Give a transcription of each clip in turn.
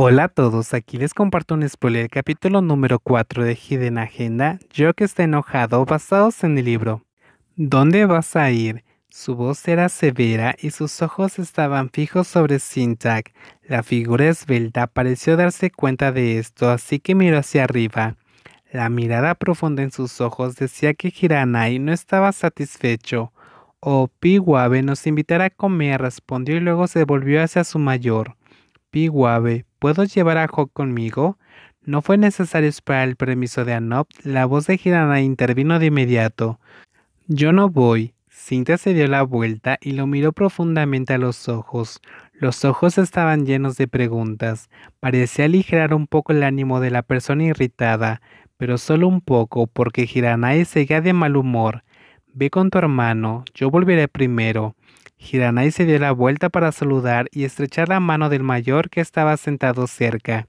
Hola a todos, aquí les comparto un spoiler, capítulo número 4 de Hidden Agenda, Yo que está enojado, basados en el libro. ¿Dónde vas a ir? Su voz era severa y sus ojos estaban fijos sobre Sintak. La figura esbelta pareció darse cuenta de esto, así que miró hacia arriba. La mirada profunda en sus ojos decía que Hiranai no estaba satisfecho. Oh, Piwabe nos invitará a comer, respondió y luego se volvió hacia su mayor. Piwabe, ¿puedo llevar a Hawk conmigo? No fue necesario esperar el permiso de Anop, la voz de Hirana intervino de inmediato. Yo no voy. Cintia se dio la vuelta y lo miró profundamente a los ojos. Los ojos estaban llenos de preguntas. Parecía aligerar un poco el ánimo de la persona irritada, pero solo un poco, porque Hiranai seguía de mal humor. Ve con tu hermano, yo volveré primero. Hiranai se dio la vuelta para saludar y estrechar la mano del mayor que estaba sentado cerca.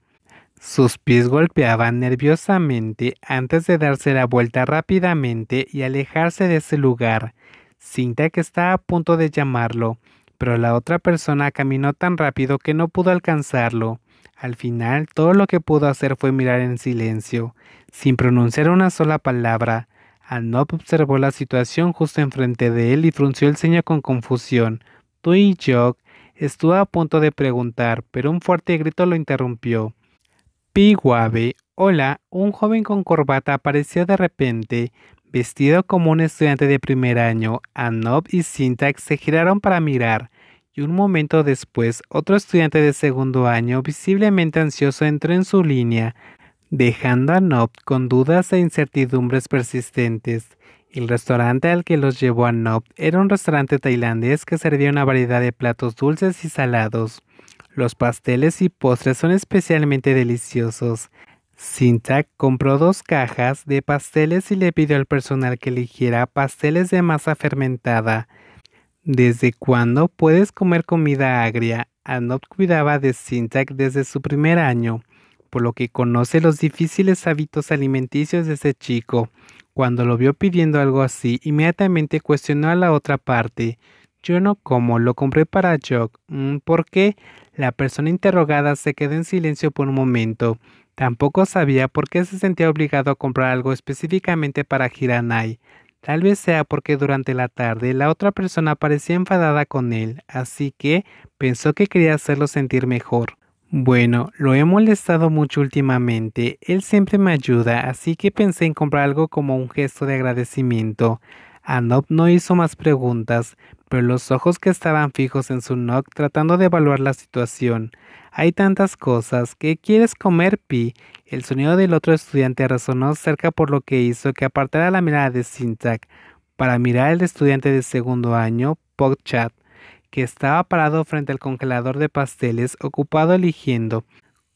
Sus pies golpeaban nerviosamente antes de darse la vuelta rápidamente y alejarse de ese lugar. Sintió que estaba a punto de llamarlo, pero la otra persona caminó tan rápido que no pudo alcanzarlo. Al final, todo lo que pudo hacer fue mirar en silencio, sin pronunciar una sola palabra. Anop observó la situación justo enfrente de él y frunció el ceño con confusión. Tú y yo, estuvo a punto de preguntar, pero un fuerte grito lo interrumpió. Piwabe, hola, un joven con corbata apareció de repente, vestido como un estudiante de primer año. Anop y Syntax se giraron para mirar, y un momento después, otro estudiante de segundo año, visiblemente ansioso, entró en su línea, dejando a Anop con dudas e incertidumbres persistentes. El restaurante al que los llevó a Anop era un restaurante tailandés que servía una variedad de platos dulces y salados. Los pasteles y postres son especialmente deliciosos. Sintak compró 2 cajas de pasteles y le pidió al personal que eligiera pasteles de masa fermentada. ¿Desde cuándo puedes comer comida agria? Anop cuidaba de Sintak desde su primer año, por lo que conoce los difíciles hábitos alimenticios de ese chico. Cuando lo vio pidiendo algo así, inmediatamente cuestionó a la otra parte. Yo no como, lo compré para Jog. ¿Por qué? La persona interrogada se quedó en silencio por un momento. Tampoco sabía por qué se sentía obligado a comprar algo específicamente para Hiranai. Tal vez sea porque durante la tarde la otra persona parecía enfadada con él, así que pensó que quería hacerlo sentir mejor. Bueno, lo he molestado mucho últimamente. Él siempre me ayuda, así que pensé en comprar algo como un gesto de agradecimiento. Anop no hizo más preguntas, pero los ojos que estaban fijos en su Nock tratando de evaluar la situación. Hay tantas cosas. ¿Qué quieres comer, Pi? El sonido del otro estudiante resonó cerca por lo que hizo que apartara la mirada de Sintak para mirar al estudiante de segundo año, Pogchat, que estaba parado frente al congelador de pasteles, ocupado eligiendo,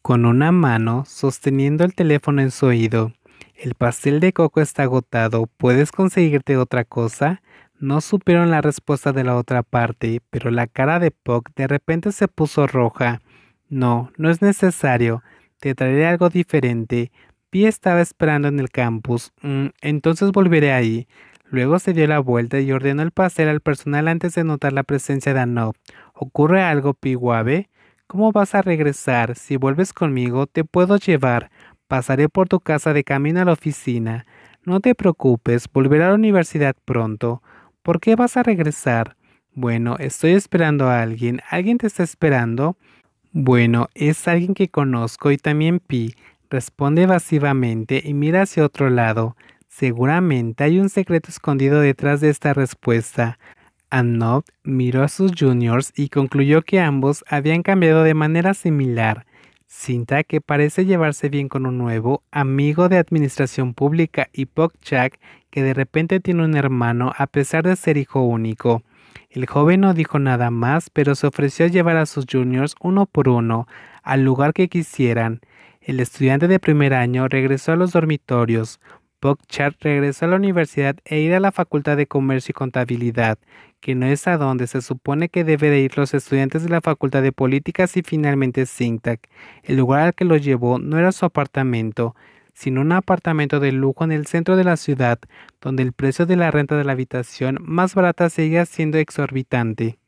con una mano sosteniendo el teléfono en su oído. El pastel de coco está agotado, ¿puedes conseguirte otra cosa? No supieron la respuesta de la otra parte, pero la cara de Puck de repente se puso roja. No, no es necesario. Te traeré algo diferente. Pi estaba esperando en el campus. Entonces volveré ahí. Luego se dio la vuelta y ordenó el pastel al personal antes de notar la presencia de Anop. ¿Ocurre algo, Piwabe? ¿Cómo vas a regresar? Si vuelves conmigo, te puedo llevar. Pasaré por tu casa de camino a la oficina. No te preocupes, volveré a la universidad pronto. ¿Por qué vas a regresar? Bueno, estoy esperando a alguien. ¿Alguien te está esperando? Bueno, es alguien que conozco y también Pi. Responde evasivamente y mira hacia otro lado. Seguramente hay un secreto escondido detrás de esta respuesta. Anop miró a sus juniors y concluyó que ambos habían cambiado de manera similar. Cinta, que parece llevarse bien con un nuevo amigo de administración pública, y Pokchak, que de repente tiene un hermano a pesar de ser hijo único. El joven no dijo nada más, pero se ofreció a llevar a sus juniors uno por uno al lugar que quisieran. El estudiante de primer año regresó a los dormitorios. Pogchat regresó a la universidad e ir a la Facultad de Comercio y Contabilidad, que no es a donde se supone que deben de ir los estudiantes de la Facultad de Políticas, y finalmente Sintak. El lugar al que lo llevó no era su apartamento, sino un apartamento de lujo en el centro de la ciudad, donde el precio de la renta de la habitación más barata seguía siendo exorbitante.